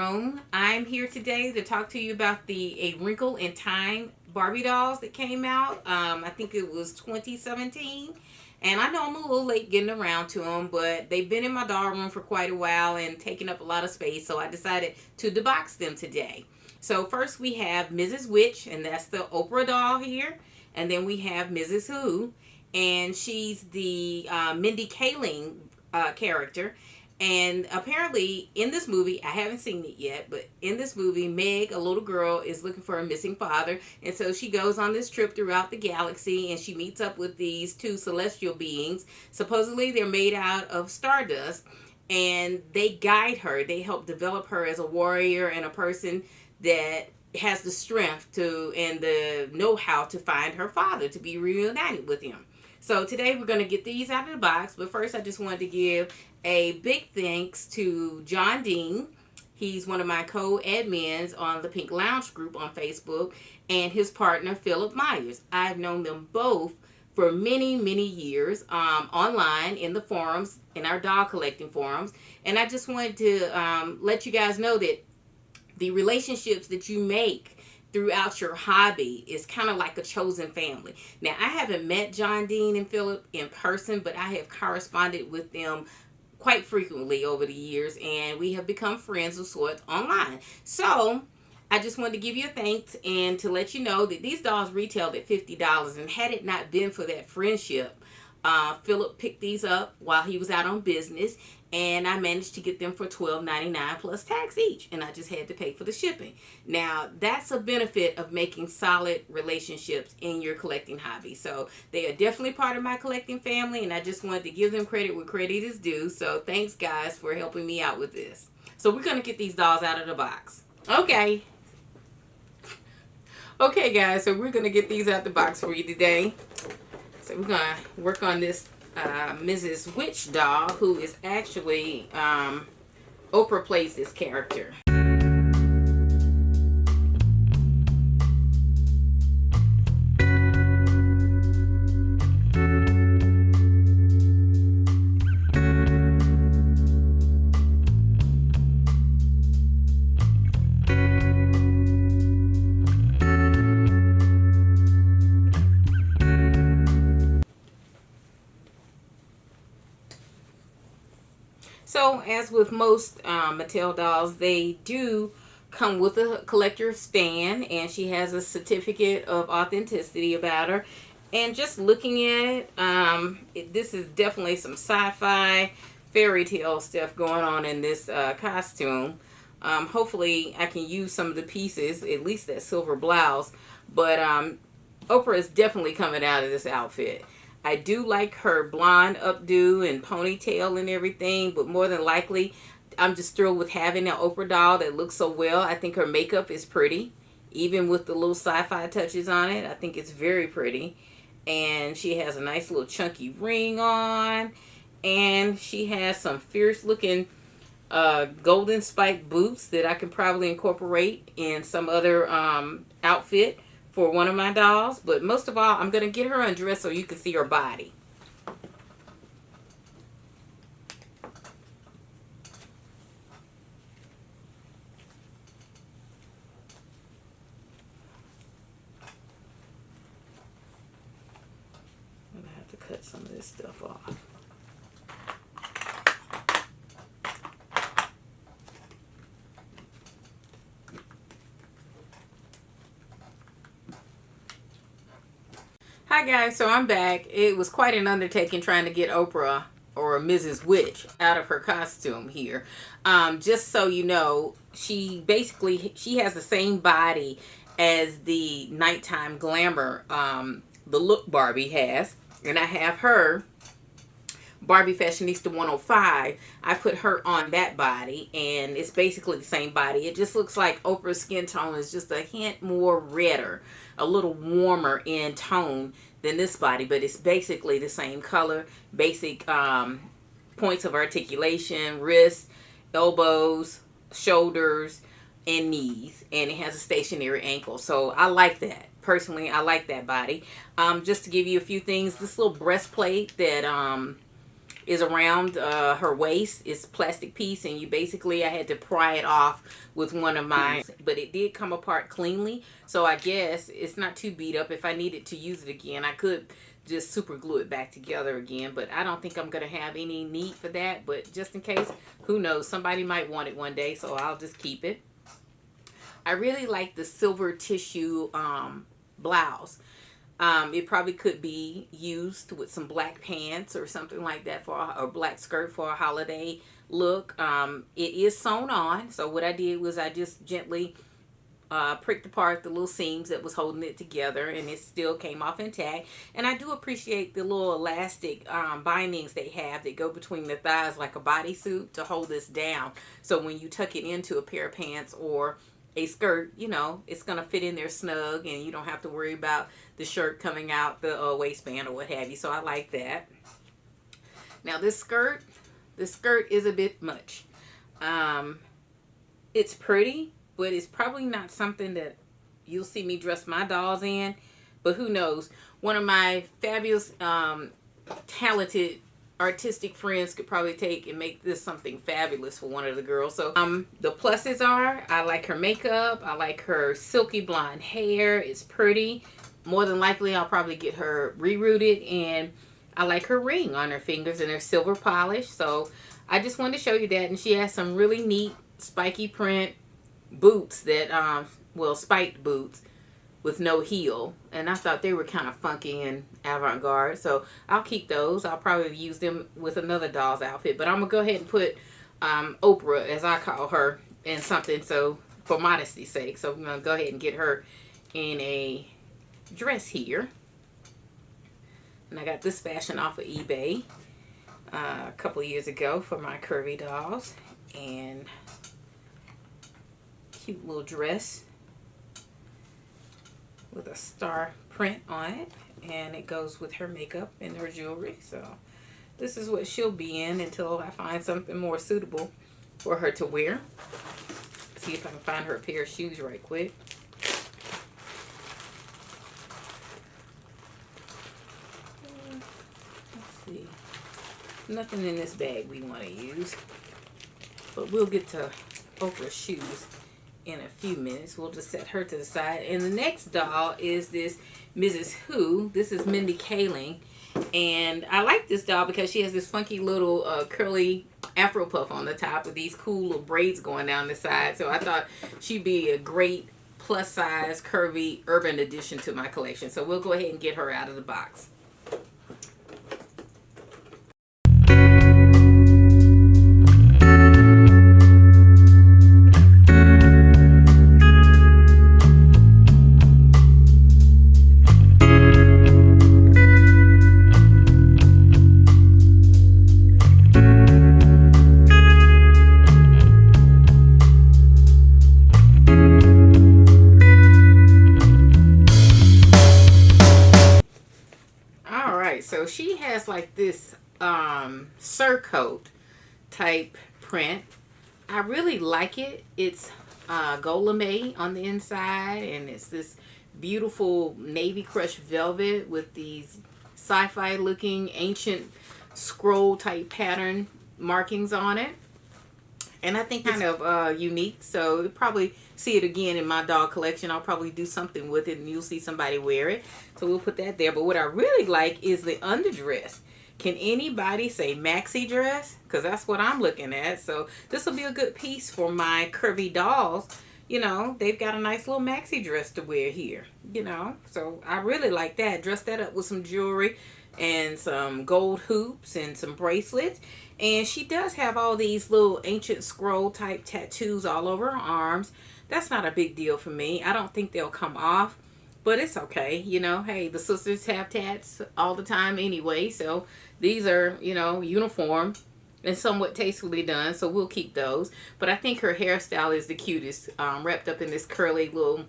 TeesDollroom. I'm here today to talk to you about the A Wrinkle in Time Barbie dolls that came out. I think it was 2017. And I know I'm a little late getting around to them, but they've been in my doll room for quite a while and taking up a lot of space, so I decided to debox them today. So first we have Mrs. Which, and that's the Oprah doll here. And then we have Mrs. Who, and she's the Mindy Kaling character. And apparently in this movie, I haven't seen it yet, but in this movie, Meg, a little girl, is looking for a missing father. And so she goes on this trip throughout the galaxy and she meets up with these two celestial beings. Supposedly they're made out of stardust, and they guide her. They help develop her as a warrior and a person that has the strength to and the know-how to find her father, to be reunited with him. So today we're going to get these out of the box, but first I just wanted to give a big thanks to John Dean. He's one of my co-admins on the Pink Lounge group on Facebook, and his partner Philip Myers. I've known them both for many, many years online in the forums, in our doll collecting forums, and I just wanted to let you guys know that the relationships that you make throughout your hobby is kind of like a chosen family. Now, I haven't met John Dean and Philip in person, but I have corresponded with them quite frequently over the years, and we have become friends of sorts online. So I just wanted to give you a thanks and to let you know that these dolls retailed at $50, and had it not been for that friendship, Philip picked these up while he was out on business, and I managed to get them for $12.99 plus tax each, and I just had to pay for the shipping. Now, that's a benefit of making solid relationships in your collecting hobby. So they are definitely part of my collecting family, and I just wanted to give them credit where credit is due. So thanks, guys, for helping me out with this. So we're going to get these dolls out of the box. Okay, guys, so we're going to get these out the box for you today. So we're going to work on this Mrswhichdoll, who is actually Oprah plays this character. So, as with most Mattel dolls, they do come with a collector stand, and she has a certificate of authenticity about her. And just looking at it, this is definitely some sci-fi fairy tale stuff going on in this costume. Hopefully, I can use some of the pieces, at least that silver blouse. But Oprah is definitely coming out of this outfit. I do like her blonde updo and ponytail and everything, but more than likely, I'm just thrilled with having an Oprah doll that looks so well. I think her makeup is pretty, even with the little sci-fi touches on it. I think it's very pretty. And she has a nice little chunky ring on, and she has some fierce looking golden spiked boots that I can probably incorporate in some other outfit for one of my dolls. But most of all, I'm going to get her undressed so you can see her body. I'm going to have to cut some of this stuff off. Hi guys, so I'm back. It was quite an undertaking trying to get Oprah, or Mrs. Which, out of her costume here. Just so you know, she has the same body as the nighttime glamour, the Look Barbie has. And I have her, Barbie Fashionista 105. I put her on that body, and it's basically the same body. It just looks like Oprah's skin tone is just a hint more redder, a little warmer in tone than this body, but it's basically the same color, basic points of articulation, wrists, elbows, shoulders, and knees, and it has a stationary ankle. So I like that. Personally, I like that body. Just to give you a few things, this little breastplate that is around her waist. It's a plastic piece, and you basically, I had to pry it off with one of my, but it did come apart cleanly. So I guess it's not too beat up. If I needed to use it again, I could just super glue it back together again, but I don't think I'm gonna have any need for that. But just in case, who knows, somebody might want it one day, so I'll just keep it. I really like the silver tissue blouse. It probably could be used with some black pants or something like that, for a black skirt for a holiday look. It is sewn on, so what I did was I just gently pricked apart the little seams that was holding it together, and it still came off intact. And I do appreciate the little elastic bindings they have that go between the thighs like a bodysuit to hold this down, so when you tuck it into a pair of pants or a skirt, you know, it's gonna fit in there snug, and you don't have to worry about the shirt coming out the waistband or what have you. So I like that. Now this skirt is a bit much. It's pretty, but it's probably not something that you'll see me dress my dolls in. But who knows? One of my fabulous, talented, artistic friends could probably take and make this something fabulous for one of the girls. So the pluses are, I like her makeup. I like her silky blonde hair. It's pretty. More than likely, I'll probably get her rerooted. And I like her ring on her fingers, and they're silver polished. So I just wanted to show you that. And she has some really neat spiky print boots that, well, spiked boots with no heel, and I thought they were kind of funky and avant-garde, so I'll keep those. I'll probably use them with another doll's outfit, but I'm gonna go ahead and put Oprah, as I call her, in something, so for modesty's sake. So I'm gonna go ahead and get her in a dress here. And I got this fashion off of eBay a couple of years ago for my curvy dolls, and cute little dress with a star print on it, and it goes with her makeup and her jewelry. So this is what she'll be in until I find something more suitable for her to wear. See if I can find her a pair of shoes right quick. Let's see. Nothing in this bag we want to use, but we'll get to Oprah's shoes in a few minutes. We'll just set her to the side. And the next doll is this Mrs. Who. This is Mindy Kaling. And I like this doll because she has this funky little curly afro puff on the top with these cool little braids going down the side. So I thought she'd be a great plus size curvy urban addition to my collection. So we'll go ahead and get her out of the box. So she has like this surcoat type print. I really like it. It's gold lame on the inside, and it's this beautiful navy crushed velvet with these sci-fi looking ancient scroll type pattern markings on it. And I think kind of unique, so you'll probably see it again in my doll collection. I'll probably do something with it, and you'll see somebody wear it. So we'll put that there. But what I really like is the underdress. Can anybody say maxi dress? Because that's what I'm looking at. So this will be a good piece for my curvy dolls. You know, they've got a nice little maxi dress to wear here. You know, so I really like that. Dress that up with some jewelry and some gold hoops and some bracelets. And she does have all these little ancient scroll type tattoos all over her arms. That's not a big deal for me. I don't think they'll come off, but it's okay. You know, hey, the sisters have tats all the time anyway. So these are, you know, uniform and somewhat tastefully done. So we'll keep those. But I think her hairstyle is the cutest, wrapped up in this curly little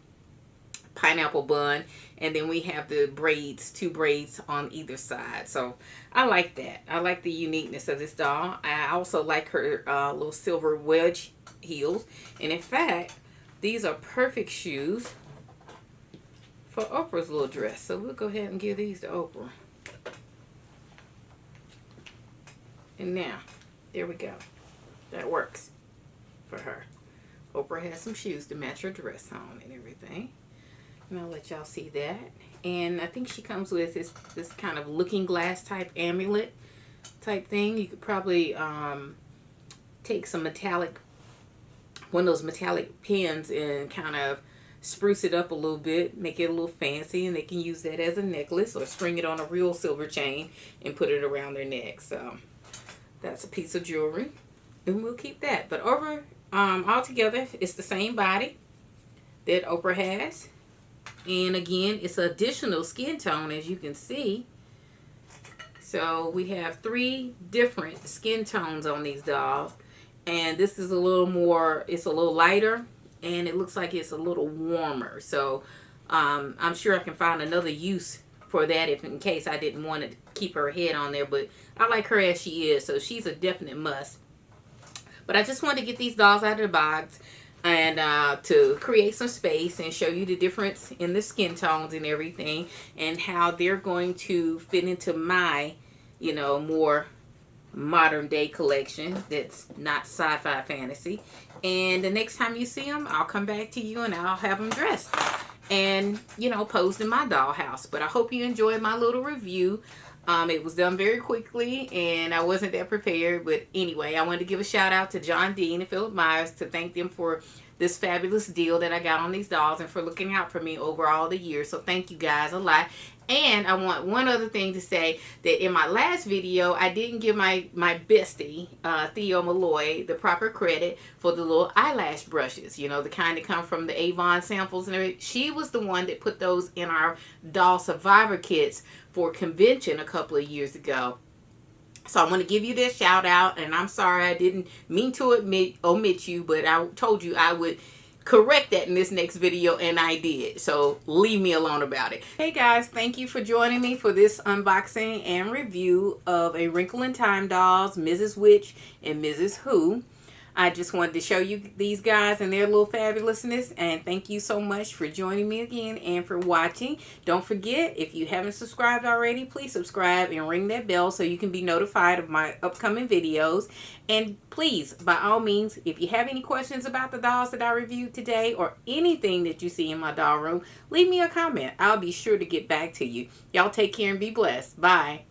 pineapple bun, and then we have the braids, 2 braids on either side. So I like that. I like the uniqueness of this doll. I also like her little silver wedge heels, and in fact these are perfect shoes for Oprah's little dress. So we'll go ahead and give these to Oprah. And now, there we go. That works for her. Oprah has some shoes to match her dress on and everything. And I'll let y'all see that. And I think she comes with this kind of looking glass type amulet type thing. You could probably take some metallic, one of those metallic pins, and kind of spruce it up a little bit, make it a little fancy, and they can use that as a necklace or string it on a real silver chain and put it around their neck. So that's a piece of jewelry, and we'll keep that. But over altogether, it's the same body that Oprah has, and again, it's additional skin tone, as you can see. So we have 3 different skin tones on these dolls, and this is a little more, it's a little lighter, and it looks like it's a little warmer. So I'm sure I can find another use for that if in case I didn't want to keep her head on there, but I like her as she is, so she's a definite must. But I just wanted to get these dolls out of the box and to create some space and show you the difference in the skin tones and everything, and how they're going to fit into my, you know, more modern day collection that's not sci-fi fantasy. And the next time you see them, I'll come back to you and I'll have them dressed and, you know, posed in my dollhouse. But I hope you enjoyed my little review. It was done very quickly and I wasn't that prepared, but anyway, I wanted to give a shout out to John Dean and Philip Myers to thank them for this fabulous deal that I got on these dolls and for looking out for me over all the years. So thank you guys a lot. And I want one other thing to say, that in my last video, I didn't give my bestie, Theo Malloy, the proper credit for the little eyelash brushes. You know, the kind that come from the Avon samples and everything. She was the one that put those in our doll survivor kits for convention a couple of years ago. So I want to give you this shout out, and I'm sorry I didn't mean to omit you, but I told you I would correct that in this next video, and I did. So leave me alone about it. Hey guys, thank you for joining me for this unboxing and review of a Wrinkle in Time dolls, Mrs. Which and Mrs. Who. I just wanted to show you these guys and their little fabulousness, and thank you so much for joining me again and for watching. Don't forget, if you haven't subscribed already, please subscribe and ring that bell so you can be notified of my upcoming videos. And please, by all means, if you have any questions about the dolls that I reviewed today or anything that you see in my doll room, leave me a comment. I'll be sure to get back to you. Y'all take care and be blessed. Bye.